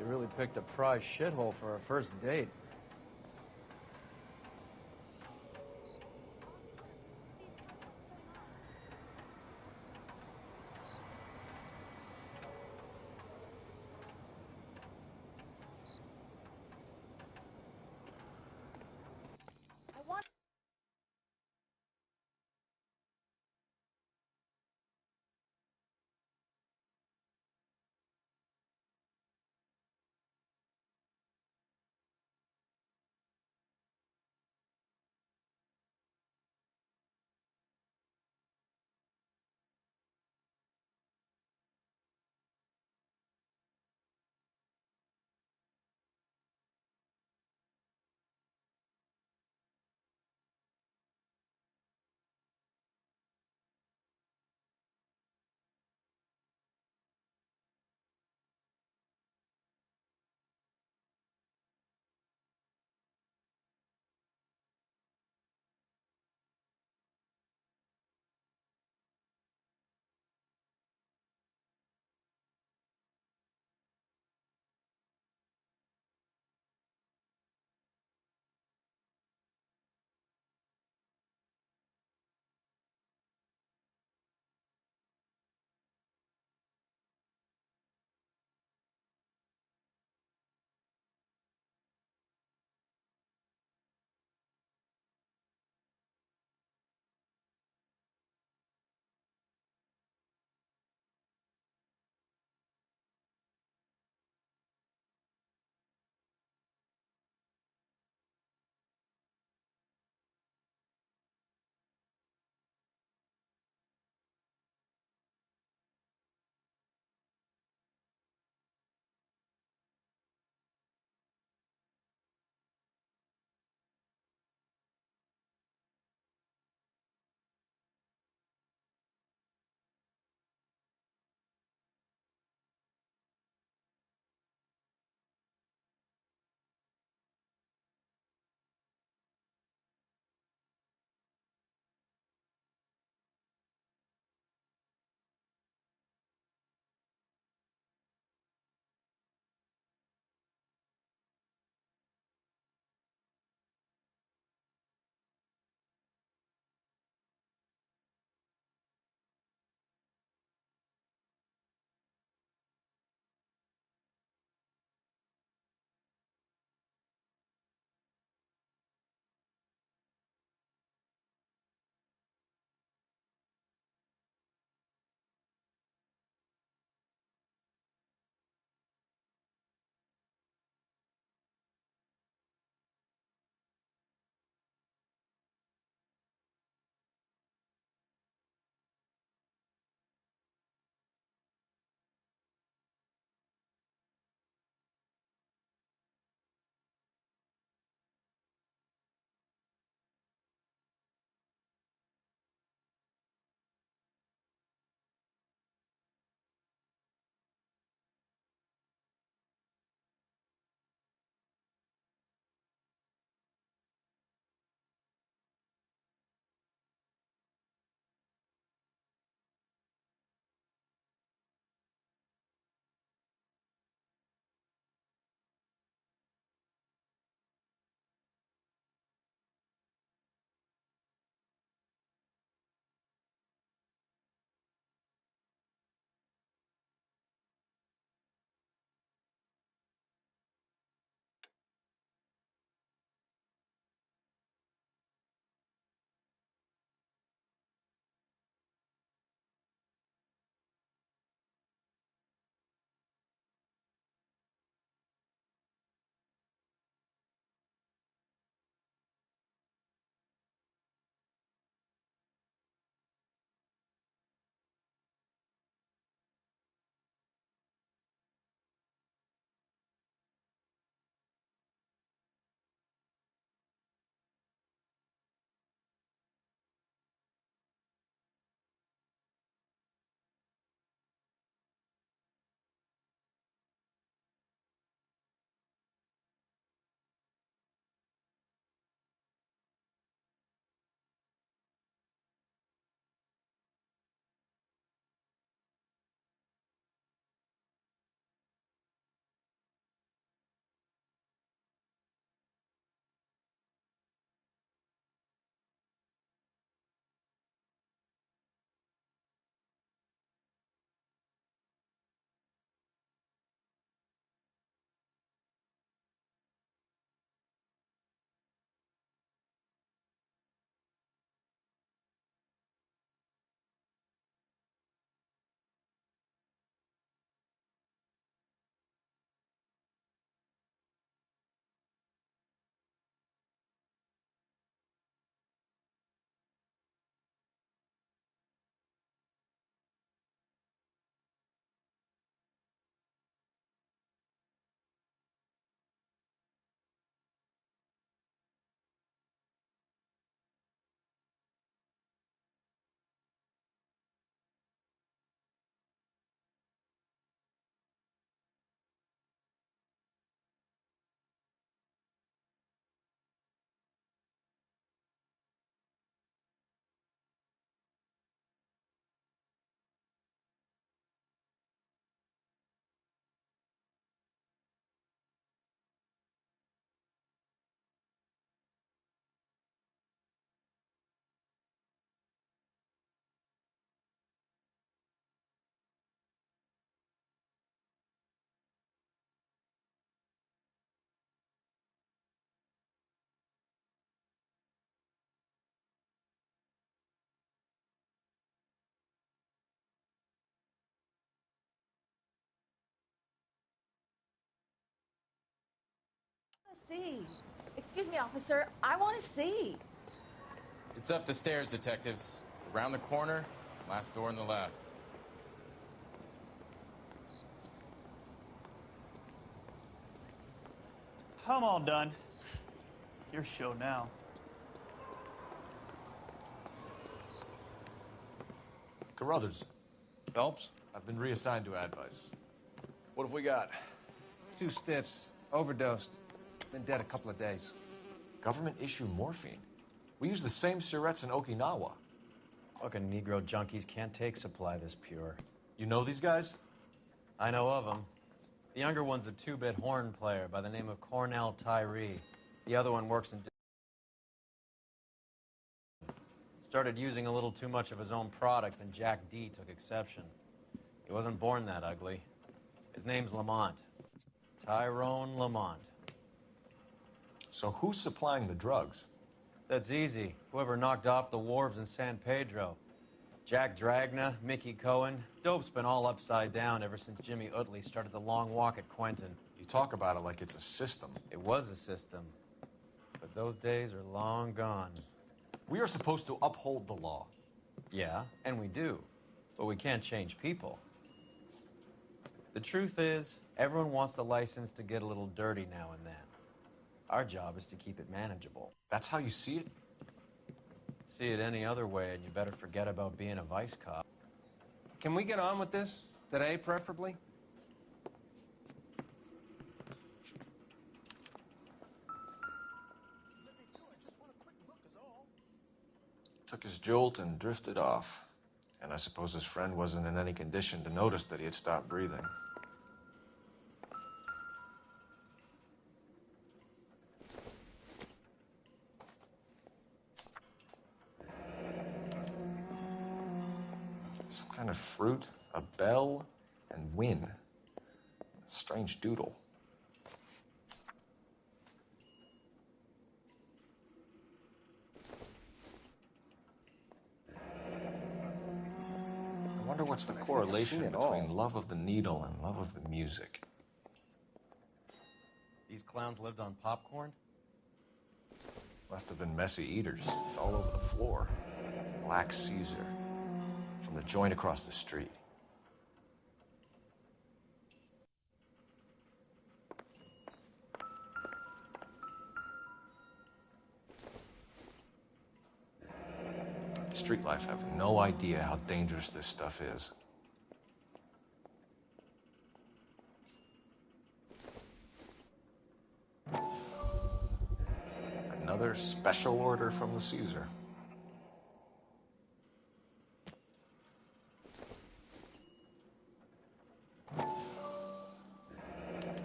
You really picked a prize shithole for a first date. see. Excuse me, officer. I want to see. It's up the stairs, detectives. Around the corner, last door on the left. I'm all done. Your show now. Carruthers, Phelps? I've been reassigned to Advice. What have we got? 2 stiffs. Overdosed. Been dead a couple of days. Government issue morphine. We use the same syrettes in Okinawa. Fucking Negro junkies can't take supply this pure. You know these guys? I know of them. The younger one's a 2-bit horn player by the name of Cornell Tyree. The other one works in... Started using a little too much of his own product, and Jack D took exception. He wasn't born that ugly. His name's Lamont. Tyrone Lamont. So who's supplying the drugs? That's easy. Whoever knocked off the wharves in San Pedro. Jack Dragna, Mickey Cohen. Dope's been all upside down ever since Jimmy Utley started the long walk at Quentin. You talk about it like it's a system. It was a system. But those days are long gone. We are supposed to uphold the law. Yeah, and we do. But we can't change people. The truth is, everyone wants a license to get a little dirty now and then. Our job is to keep it manageable. That's how you see it? See it any other way, and you better forget about being a vice cop. Can we get on with this? Today, preferably? Took his jolt and drifted off. And I suppose his friend wasn't in any condition to notice that he had stopped breathing. Some kind of fruit, a bell, and win. Strange doodle. I wonder what's the correlation between love of the needle and love of the music. These clowns lived on popcorn? Must have been messy eaters. It's all over the floor. Black Caesar. From the joint across the street. Street life have no idea how dangerous this stuff is. Another special order from the Caesar.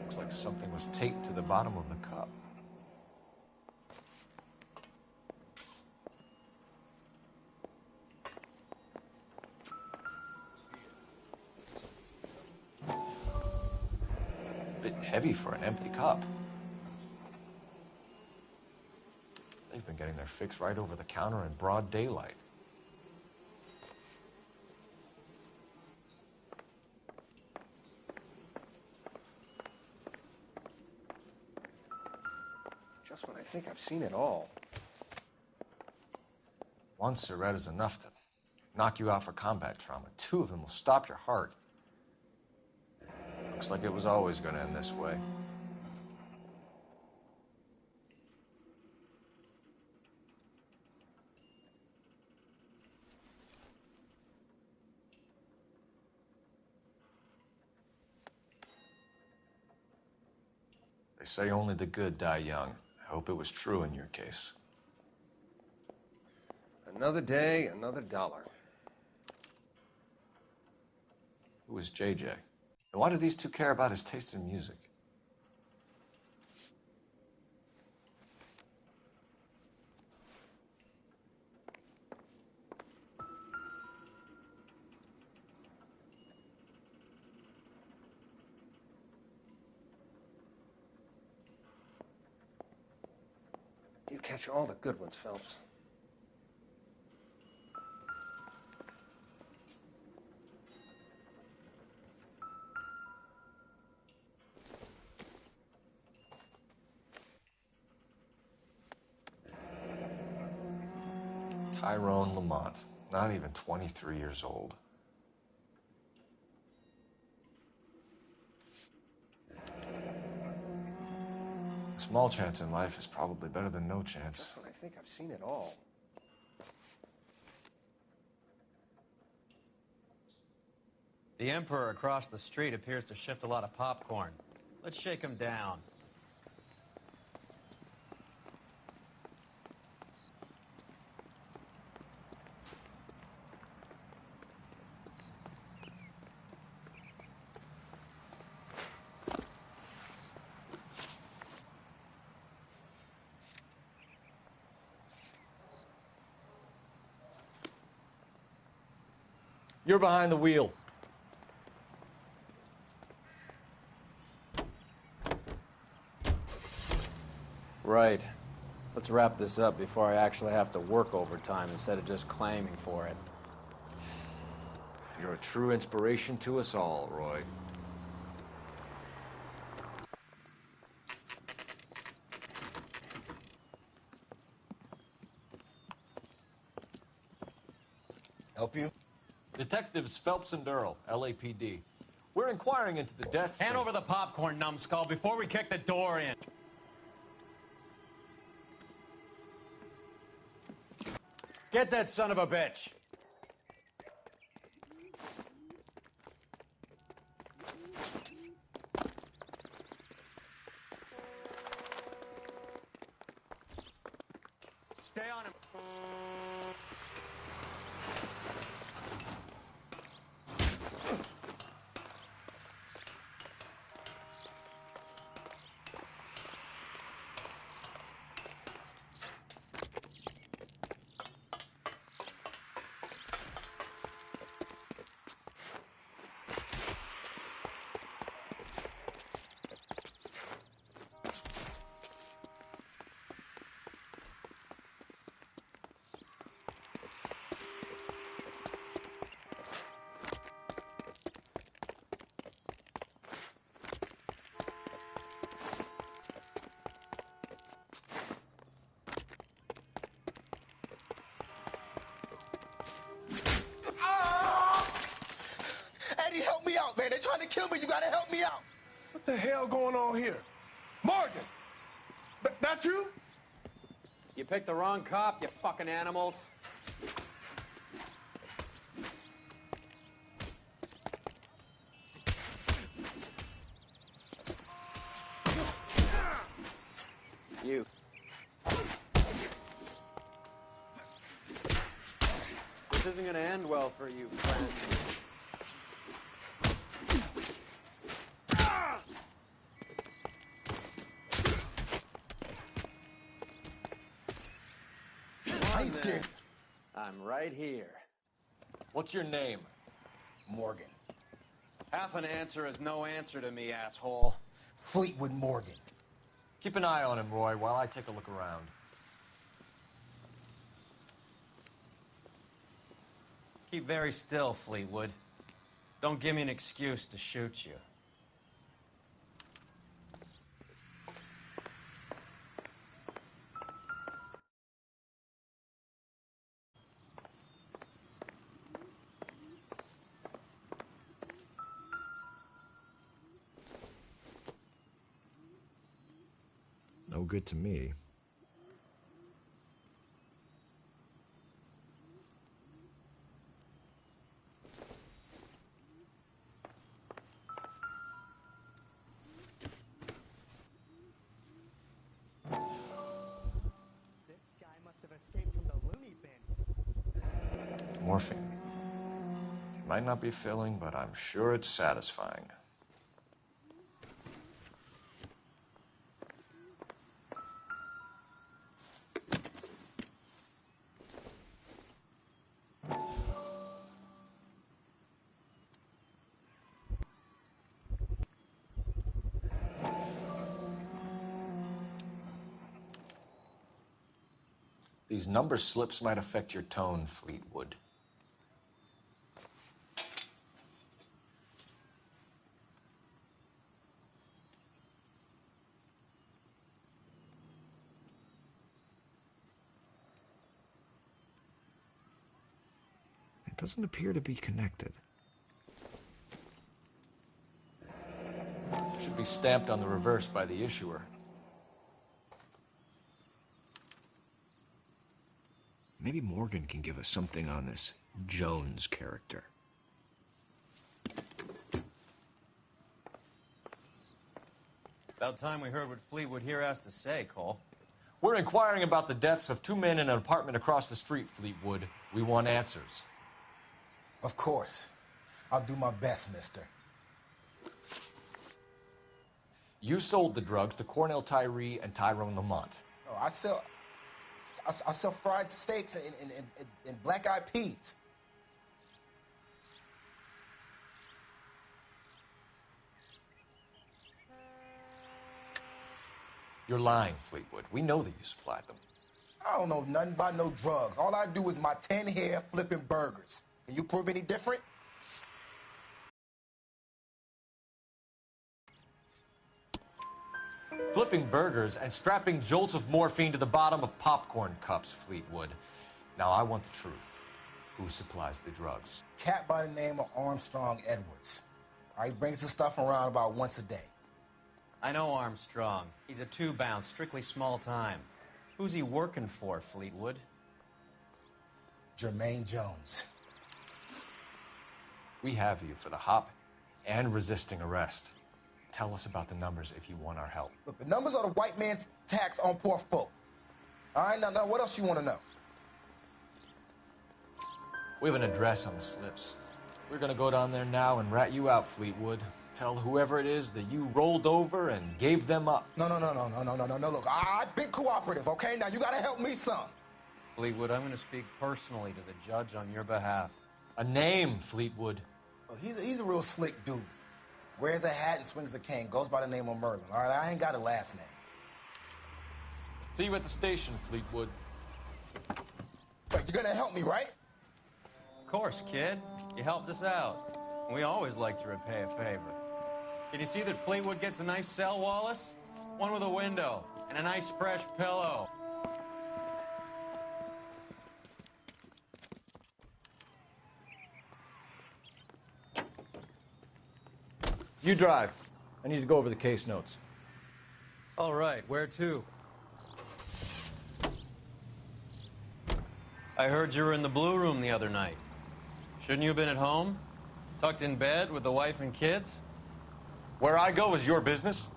Looks like something was taped to the bottom of the cup. Bit heavy for an empty cup. They've been getting their fix right over the counter in broad daylight. Just when I think I've seen it all. One Surette is enough to knock you out for combat trauma. 2 of them will stop your heart. Looks like it was always going to end this way. They say only the good die young. I hope it was true in your case. Another day, another dollar. Who was JJ? And why do these 2 care about his taste in music? You catch all the good ones, Phelps. Tyrone Lamont, not even 23 years old. A small chance in life is probably better than no chance. That's what I think. I've seen it all. The Emperor across the street appears to shift a lot of popcorn. Let's shake him down. You're behind the wheel. Right. Let's wrap this up before I actually have to work overtime instead of just claiming for it. You're a true inspiration to us all, Roy. Help you? Detectives Phelps and Earl, LAPD. We're inquiring into the deaths Hand of... over the popcorn, numbskull, before we kick the door in. Get that son of a bitch! Stay on him. Eddie, help me out, man. They're trying to kill me. You gotta help me out. What the hell going on here? Morgan! That you? You picked the wrong cop, you fucking animals. You. This isn't gonna end well for you, friend. I ain't scared. I'm right here. What's your name? Morgan. Half an answer is no answer to me, asshole. Fleetwood Morgan. Keep an eye on him, Roy, while I take a look around. Keep very still, Fleetwood. Don't give me an excuse to shoot you. No good to me. This guy must have escaped from the loony bin. Morphine. Might not be filling, but I'm sure it's satisfying. These number slips might affect your tone, Fleetwood. doesn't appear to be connected. Should be stamped on the reverse by the issuer. Maybe Morgan can give us something on this Jones character. About time we heard what Fleetwood here has to say, Cole. We're inquiring about the deaths of 2 men in an apartment across the street, Fleetwood. We want answers. Of course. I'll do my best, mister. You sold the drugs to Cornell Tyree and Tyrone Lamont. Oh, I sell fried steaks and black-eyed peas. You're lying, Fleetwood. We know that you supplied them. I don't know nothing about no drugs. All I do is my 10 hair flipping burgers. Can you prove any different? Flipping burgers and strapping jolts of morphine to the bottom of popcorn cups, Fleetwood. Now, I want the truth. Who supplies the drugs? Cat by the name of Armstrong Edwards. All right, he brings the stuff around about once a day. I know Armstrong. He's a two-bounce, strictly small time. Who's he working for, Fleetwood? Jermaine Jones. We have you for the hop and resisting arrest. Tell us about the numbers if you want our help. Look, the numbers are the white man's tax on poor folk. All right, now what else you want to know? We have an address on the slips. We're gonna go down there now and rat you out, Fleetwood. Tell whoever it is that you rolled over and gave them up. No. Look, I've been cooperative, okay? Now you gotta help me some. Fleetwood, I'm going to speak personally to the judge on your behalf. A name, Fleetwood. Well, he's a real slick dude. Wears a hat and swings a cane. Goes by the name of Merlin. All right, I ain't got a last name. See you at the station, Fleetwood. But you're gonna help me, right? Of course, kid. You helped us out. We always like to repay a favor. Can you see that Fleetwood gets a nice cell, Wallace? One with a window and a nice fresh pillow. You drive. I need to go over the case notes. All right, where to? I heard you were in the Blue Room the other night. Shouldn't you have been at home? Tucked in bed with the wife and kids? Where I go is your business?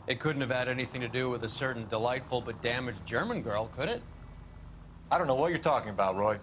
It couldn't have had anything to do with a certain delightful but damaged German girl, could it? I don't know what you're talking about, Roy.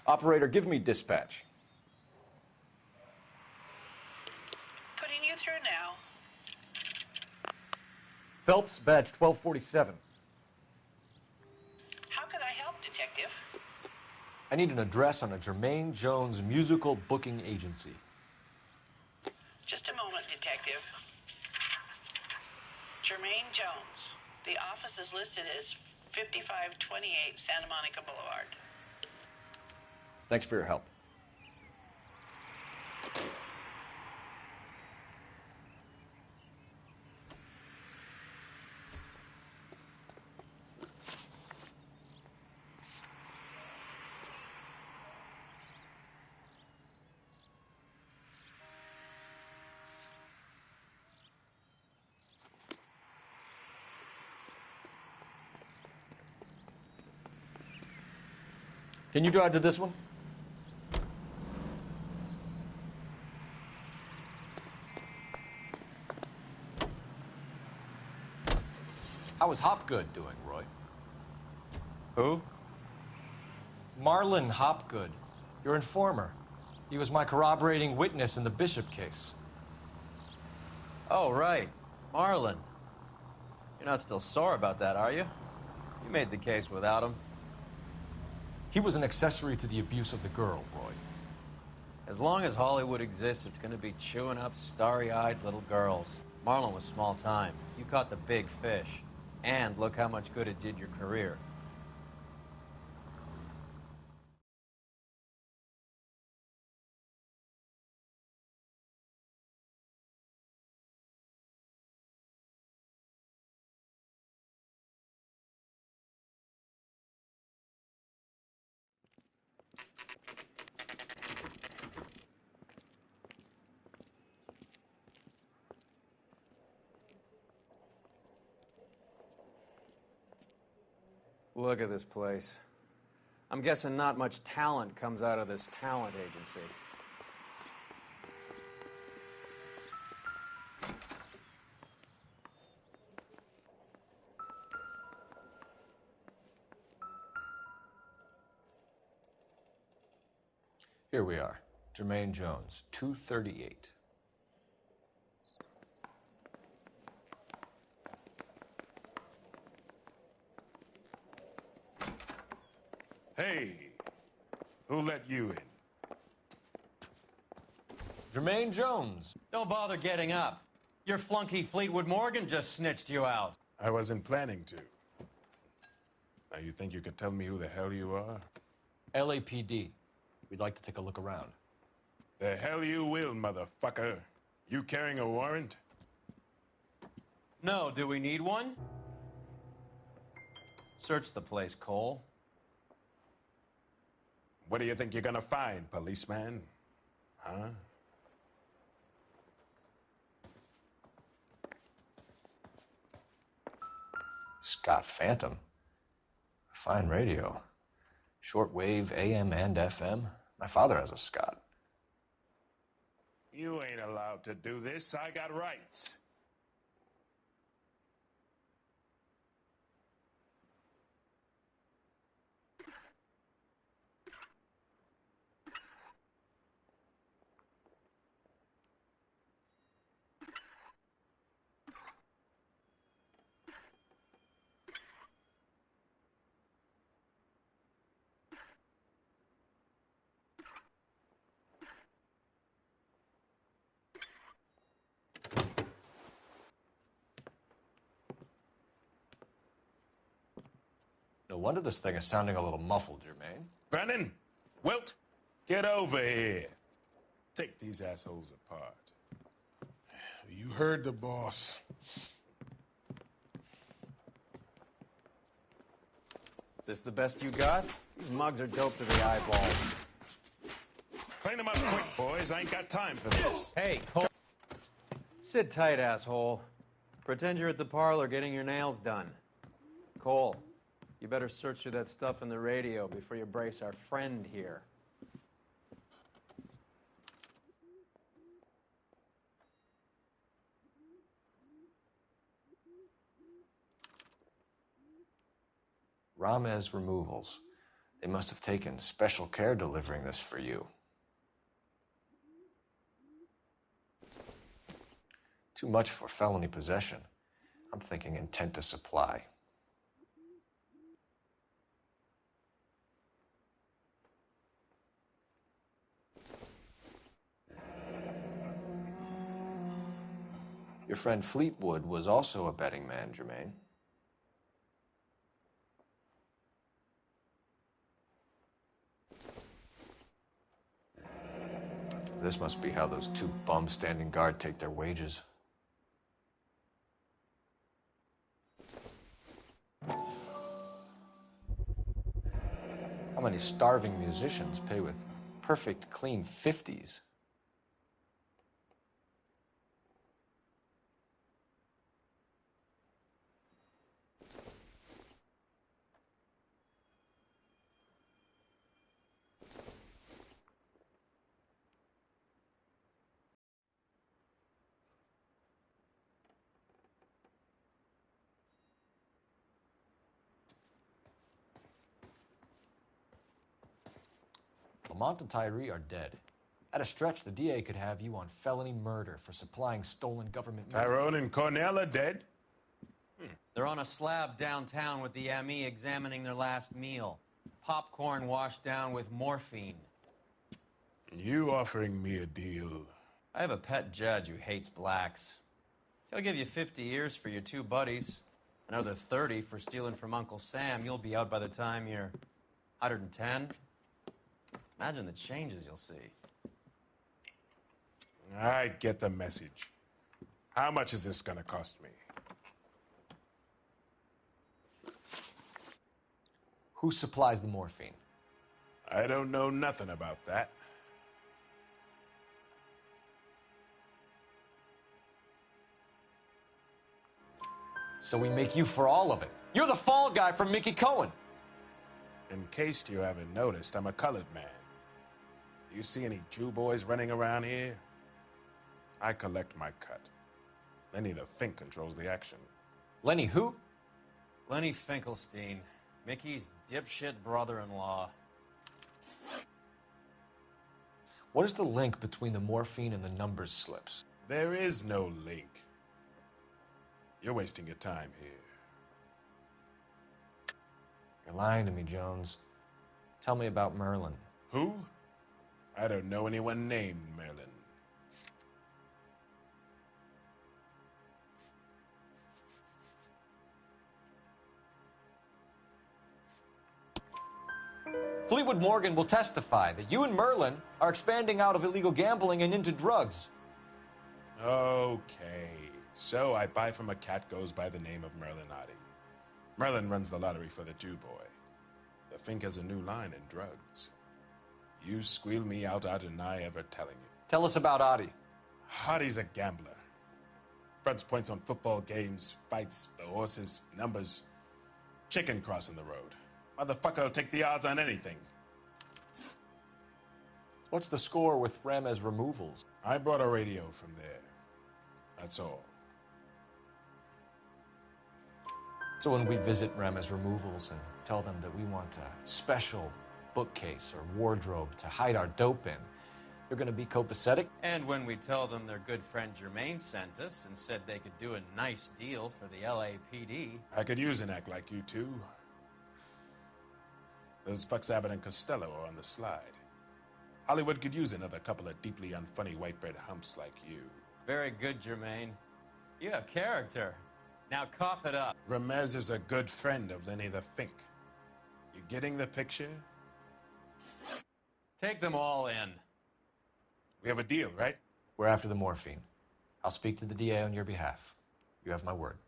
Operator, give me dispatch. Putting you through now. Phelps, badge 1247. How can I help, Detective? I need an address on a Jermaine Jones musical booking agency. Just a moment, Detective. Jermaine Jones. The office is listed as 5528 Santa Monica Boulevard. Thanks for your help. Can you drive to this one? How is Hopgood doing, Roy? Who? Marlon Hopgood, your informer. He was my corroborating witness in the Bishop case. Oh, right. Marlon. You're not still sore about that, are you? You made the case without him. He was an accessory to the abuse of the girl, Roy. As long as Hollywood exists, it's gonna be chewing up starry-eyed little girls. Marlon was small time. You caught the big fish. And look how much good it did your career. Look at this place. I'm guessing not much talent comes out of this talent agency. Here we are. Jermaine Jones, 238. Hey, who let you in? Jermaine Jones. Don't bother getting up. Your flunky Fleetwood Morgan just snitched you out. I wasn't planning to. Now, you think you could tell me who the hell you are? LAPD. We'd like to take a look around. The hell you will, motherfucker. You carrying a warrant? No, do we need one? Search the place, Cole. What do you think you're gonna find, policeman? Huh? Scott Phantom. Fine radio. Shortwave, AM and FM. My father has a Scott. You ain't allowed to do this. I got rights. No wonder this thing is sounding a little muffled, Jermaine. Brennan, Wilt, get over here. Take these assholes apart. You heard the boss. Is this the best you got? These mugs are dope to the eyeballs. Clean them up quick, boys. I ain't got time for this. Hey, Cole. Sit tight, asshole. Pretend you're at the parlor getting your nails done. Cole, you better search through that stuff in the radio before you brace our friend here. Ramez Removals. They must have taken special care delivering this for you. Too much for felony possession. I'm thinking intent to supply. Your friend Fleetwood was also a betting man, Jermaine. This must be how those two bums standing guard take their wages. How many starving musicians pay with perfect, clean 50s? Lamont and Tyree are dead. At a stretch, the DA could have you on felony murder for supplying stolen government money. Tyrone and Cornell are dead? They're on a slab downtown with the ME examining their last meal. Popcorn washed down with morphine. You offering me a deal? I have a pet judge who hates blacks. He'll give you 50 years for your two buddies. Another 30 for stealing from Uncle Sam. You'll be out by the time you're 110. Imagine the changes you'll see. I get the message. How much is this gonna cost me? Who supplies the morphine? I don't know nothing about that. So we make you for all of it. You're the fall guy from Mickey Cohen. In case you haven't noticed, I'm a colored man. You see any Jew boys running around here? I collect my cut. Lenny the Fink controls the action. Lenny who? Lenny Finkelstein, Mickey's dipshit brother-in-law. What is the link between the morphine and the numbers slips? There is no link. You're wasting your time here. You're lying to me, Jones. Tell me about Merlin. Who? I don't know anyone named Merlin. Fleetwood Morgan will testify that you and Merlin are expanding out of illegal gambling and into drugs. Okay. So I buy from a cat goes by the name of Merlin Otti. Merlin runs the lottery for the Jew boy. The Fink has a new line in drugs. You squeal me out, I deny ever telling you. Tell us about Otti. Otti's a gambler. Fronts points on football games, fights, the horses, numbers. Chicken crossing the road. Motherfucker will take the odds on anything. What's the score with Ramez removals? I brought a radio from there. That's all. So when we visit Ramez removals and tell them that we want a special bookcase or wardrobe to hide our dope in, they're going to be copacetic? And when we tell them their good friend Jermaine sent us and said they could do a nice deal for the LAPD. I could use an act like you two. Those fucks Abbott and Costello are on the slide. Hollywood could use another couple of deeply unfunny white bread humps like you. Very good, Jermaine. You have character. Now cough it up. Ramez is a good friend of Lenny the Fink. You getting the picture? Take them all in. We have a deal, right? We're after the morphine. I'll speak to the DA on your behalf. You have my word.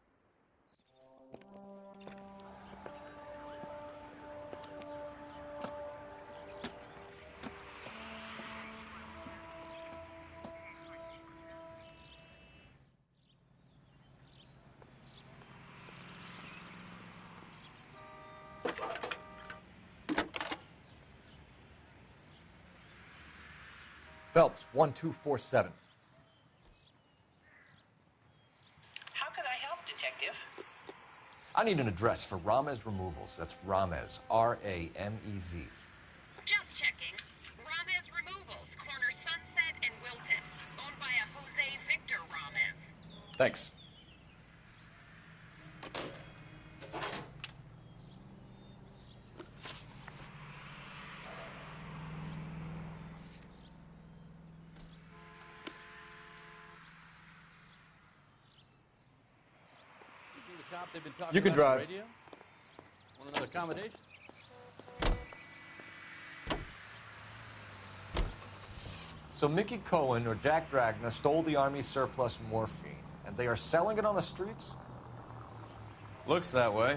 Phelps, 1247. How can I help, Detective? I need an address for Ramez Removals. That's Ramez, R-A-M-E-Z. Just checking. Ramez Removals, corner Sunset and Wilton. Owned by a Jose Victor Ramez. Thanks. You can drive. Want another accommodation? So Mickey Cohen or Jack Dragna stole the Army's surplus morphine, and they are selling it on the streets? Looks that way.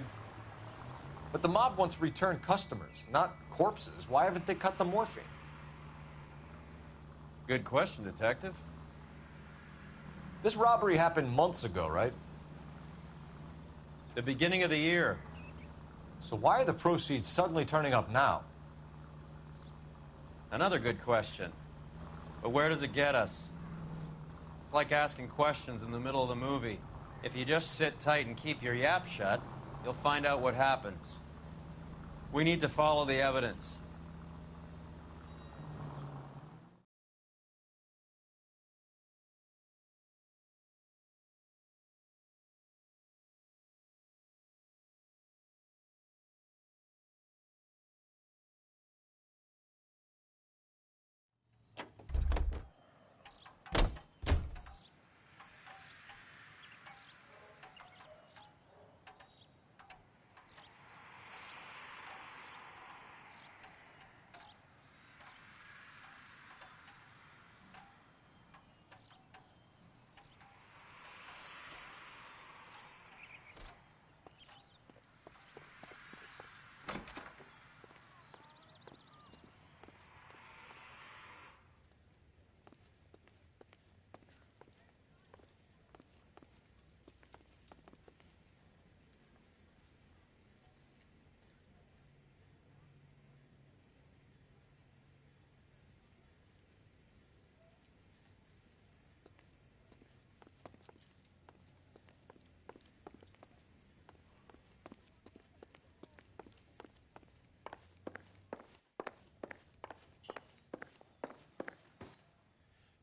But the mob wants return customers, not corpses. Why haven't they cut the morphine? Good question, Detective. This robbery happened months ago, right? The beginning of the year. So why are the proceeds suddenly turning up now? Another good question. But where does it get us? It's like asking questions in the middle of the movie. If you just sit tight and keep your yap shut, you'll find out what happens. We need to follow the evidence.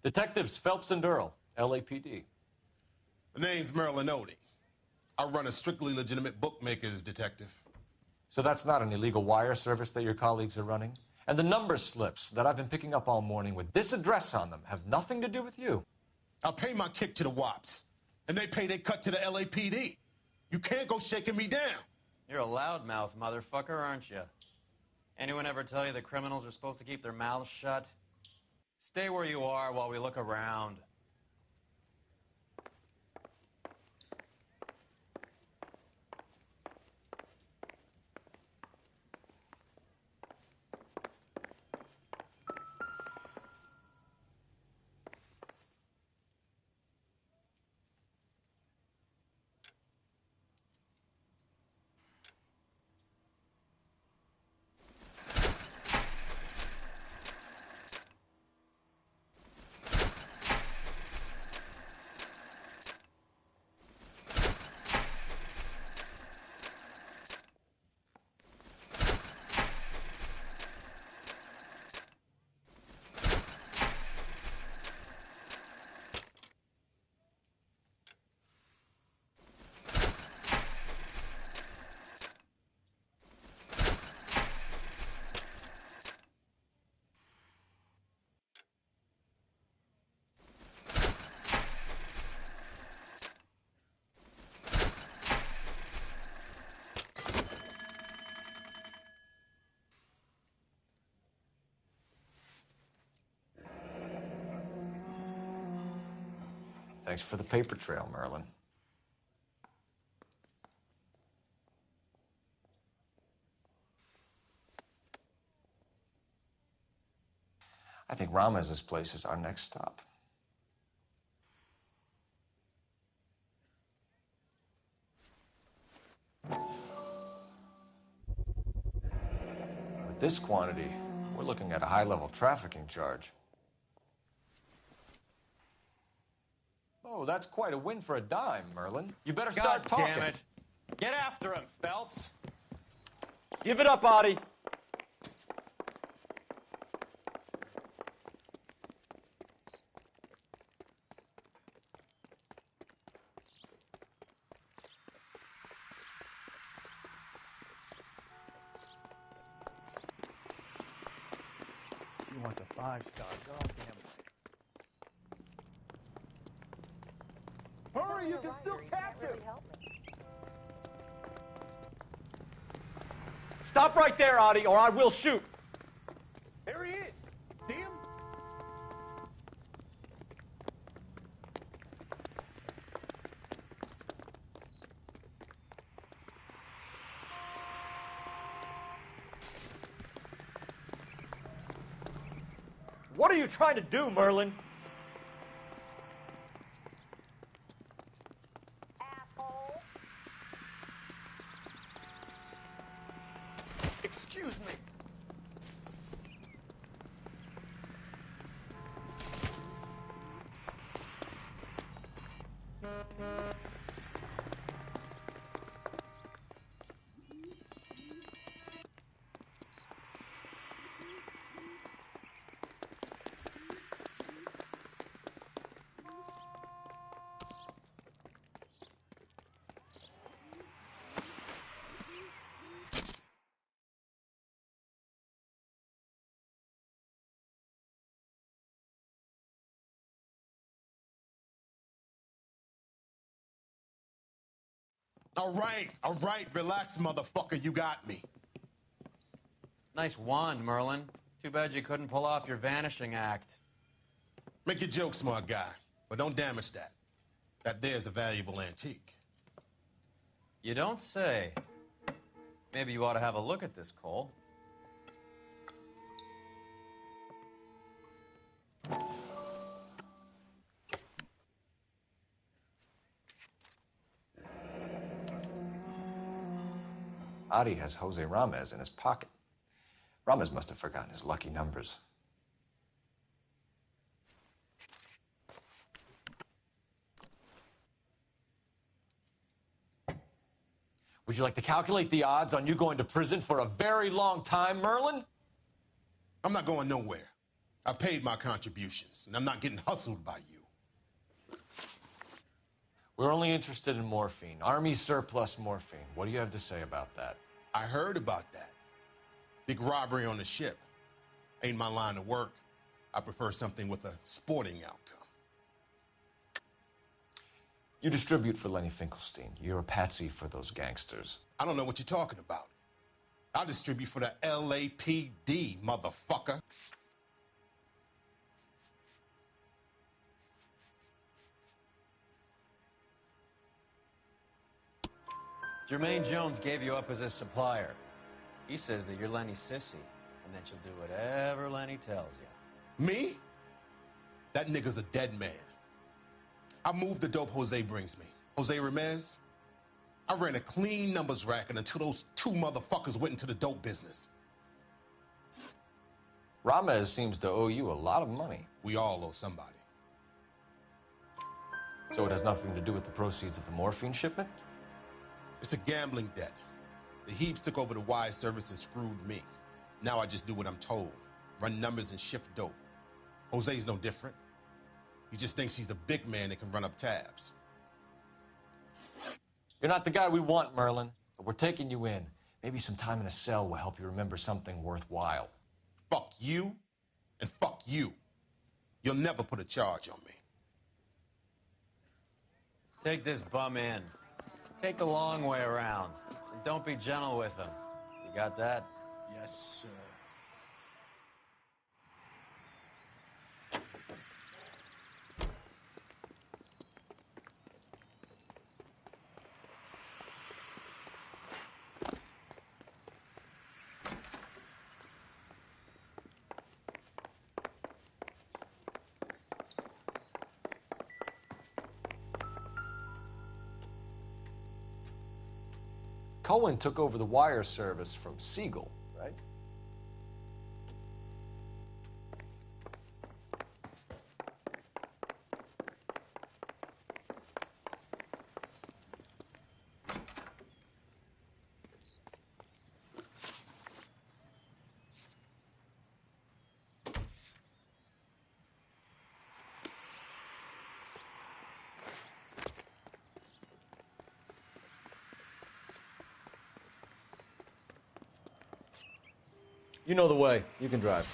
Detectives Phelps and Earl, LAPD. The name's Merlin Odie. I run a strictly legitimate bookmakers detective. So that's not an illegal wire service that your colleagues are running? And the number slips that I've been picking up all morning with this address on them have nothing to do with you? I pay my kick to the WAPs, and they pay their cut to the LAPD. You can't go shaking me down. You're a loudmouth motherfucker, aren't you? Anyone ever tell you that criminals are supposed to keep their mouths shut? Stay where you are while we look around. Thanks for the paper trail, Merlin. I think Ramez's place is our next stop. With this quantity, we're looking at a high-level trafficking charge. Oh, that's quite a win for a dime, Merlin. You better start talking. God damn it. Get after him, Phelps. Give it up, Audie. She wants a 5-star. God damn it. Hurry, you can still catch him! Stop right there, Audie, or I will shoot. There he is! See him? What are you trying to do, Merlin? Excuse me. All right, relax, motherfucker, you got me. Nice wand, Merlin. Too bad you couldn't pull off your vanishing act. Make your joke, smart guy, but don't damage that. That there's a valuable antique. You don't say. Maybe you ought to have a look at this, Cole. Audie has Jose Ramez in his pocket. Ramez must have forgotten his lucky numbers. Would you like to calculate the odds on you going to prison for a very long time, Merlin? I'm not going nowhere. I've paid my contributions, and I'm not getting hustled by you. We're only interested in morphine. Army surplus morphine. What do you have to say about that? I heard about that. Big robbery on the ship. Ain't my line of work. I prefer something with a sporting outcome. You distribute for Lenny Finkelstein. You're a patsy for those gangsters. I don't know what you're talking about. I distribute for the LAPD, motherfucker. Jermaine Jones gave you up as a supplier. He says that you're Lenny's sissy, and that you'll do whatever Lenny tells you. Me? That nigga's a dead man. I moved the dope Jose brings me. Jose Ramez? I ran a clean numbers racket until those two motherfuckers went into the dope business. Ramez seems to owe you a lot of money. We all owe somebody. So it has nothing to do with the proceeds of the morphine shipment? It's a gambling debt. The Heaps took over the wire service and screwed me. Now I just do what I'm told. Run numbers and shift dope. Jose's no different. He just thinks he's a big man that can run up tabs. You're not the guy we want, Merlin, but we're taking you in. Maybe some time in a cell will help you remember something worthwhile. Fuck you, and fuck you. You'll never put a charge on me. Take this bum in. Take the long way around. And don't be gentle with him. You got that? Yes, sir. Cohen took over the wire service from Siegel, right? You know the way. You can drive.